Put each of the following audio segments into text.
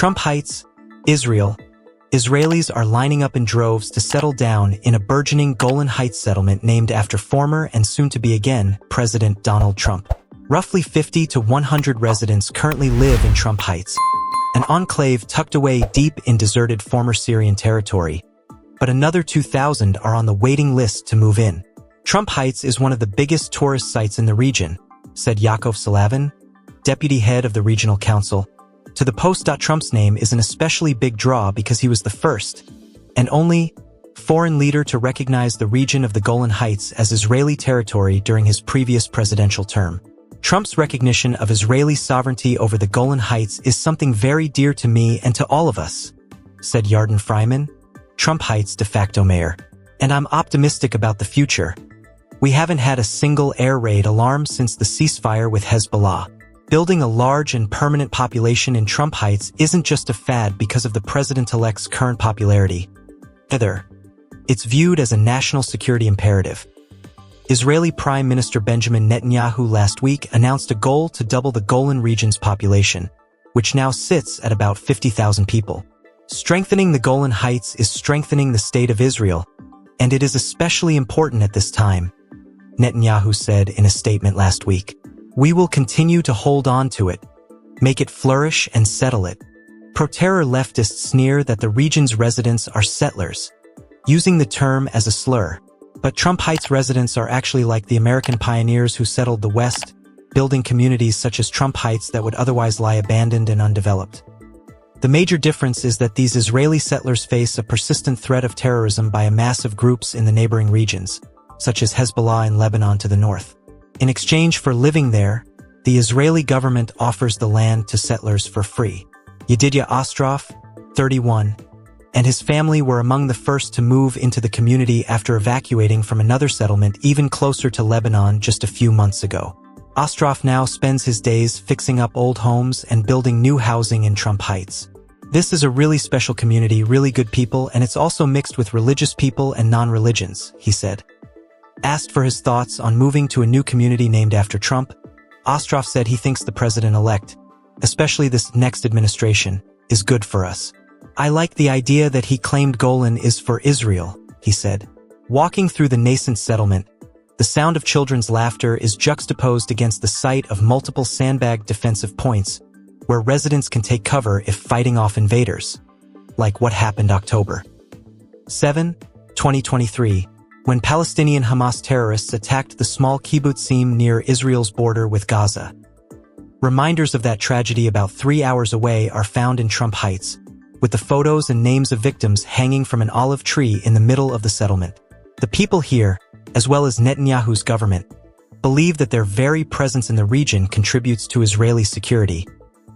Trump Heights, Israel. Israelis are lining up in droves to settle down in a burgeoning Golan Heights settlement named after former and soon-to-be-again President Donald Trump. Roughly 50 to 100 residents currently live in Trump Heights, an enclave tucked away deep in deserted former Syrian territory, but another 2,000 are on the waiting list to move in. Trump Heights is one of the biggest tourist sites in the region, said Yaakov Selavan, deputy head of the regional council. To the Post.Trump's name is an especially big draw because he was the first and only foreign leader to recognize the region of the Golan Heights as Israeli territory during his previous presidential term. Trump's recognition of Israeli sovereignty over the Golan Heights is something very dear to me and to all of us, said Yarden Friman, Trump Heights de facto mayor. And I'm optimistic about the future. We haven't had a single air raid alarm since the ceasefire with Hezbollah. Building a large and permanent population in Trump Heights isn't just a fad because of the president-elect's current popularity. Either, it's viewed as a national security imperative. Israeli Prime Minister Benjamin Netanyahu last week announced a goal to double the Golan region's population, which now sits at about 50,000 people. Strengthening the Golan Heights is strengthening the state of Israel, and it is especially important at this time, Netanyahu said in a statement last week. We will continue to hold on to it, make it flourish and settle it. Pro-terror leftists sneer that the region's residents are settlers, using the term as a slur. But Trump Heights residents are actually like the American pioneers who settled the West, building communities such as Trump Heights that would otherwise lie abandoned and undeveloped. The major difference is that these Israeli settlers face a persistent threat of terrorism by massive groups in the neighboring regions, such as Hezbollah in Lebanon to the north. In exchange for living there, the Israeli government offers the land to settlers for free. Yedidia Ostrov, 31, and his family were among the first to move into the community after evacuating from another settlement even closer to Lebanon just a few months ago. Ostrov now spends his days fixing up old homes and building new housing in Trump Heights. This is a really special community, really good people, and it's also mixed with religious people and non-religions, he said. Asked for his thoughts on moving to a new community named after Trump, Ostrov said he thinks the president-elect, especially this next administration, is good for us. I like the idea that he claimed Golan is for Israel, he said. Walking through the nascent settlement, the sound of children's laughter is juxtaposed against the sight of multiple sandbagged defensive points where residents can take cover if fighting off invaders, like what happened October 7, 2023, when Palestinian Hamas terrorists attacked the small kibbutzim near Israel's border with Gaza. Reminders of that tragedy about 3 hours away are found in Trump Heights, with the photos and names of victims hanging from an olive tree in the middle of the settlement. The people here, as well as Netanyahu's government, believe that their very presence in the region contributes to Israeli security,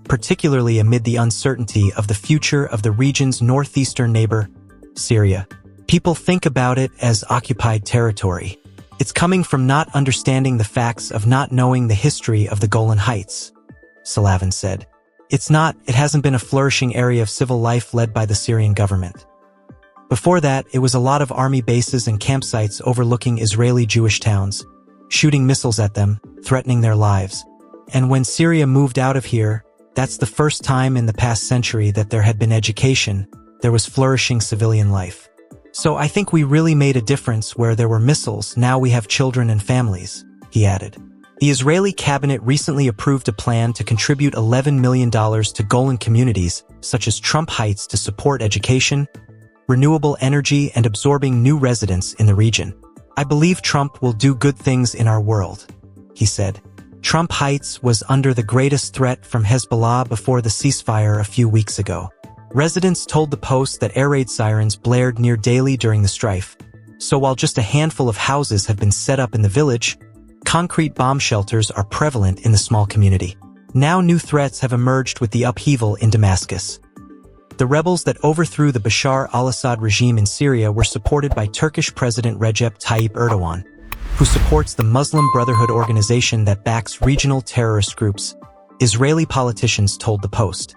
particularly amid the uncertainty of the future of the region's northeastern neighbor, Syria. People think about it as occupied territory. It's coming from not understanding the facts of not knowing the history of the Golan Heights, Selavan said. It hasn't been a flourishing area of civil life led by the Syrian government. Before that, it was a lot of army bases and campsites overlooking Israeli Jewish towns, shooting missiles at them, threatening their lives. And when Syria moved out of here, that's the first time in the past century that there had been education, there was flourishing civilian life. So I think we really made a difference where there were missiles, now we have children and families, he added. The Israeli cabinet recently approved a plan to contribute $11 million to Golan communities, such as Trump Heights, to support education, renewable energy, and absorbing new residents in the region. I believe Trump will do good things in our world, he said. Trump Heights was under the greatest threat from Hezbollah before the ceasefire a few weeks ago. Residents told the Post that air raid sirens blared near daily during the strife. So while just a handful of houses have been set up in the village, concrete bomb shelters are prevalent in the small community. Now new threats have emerged with the upheaval in Damascus. The rebels that overthrew the Bashar al-Assad regime in Syria were supported by Turkish President Recep Tayyip Erdogan, who supports the Muslim Brotherhood organization that backs regional terrorist groups, Israeli politicians told the Post.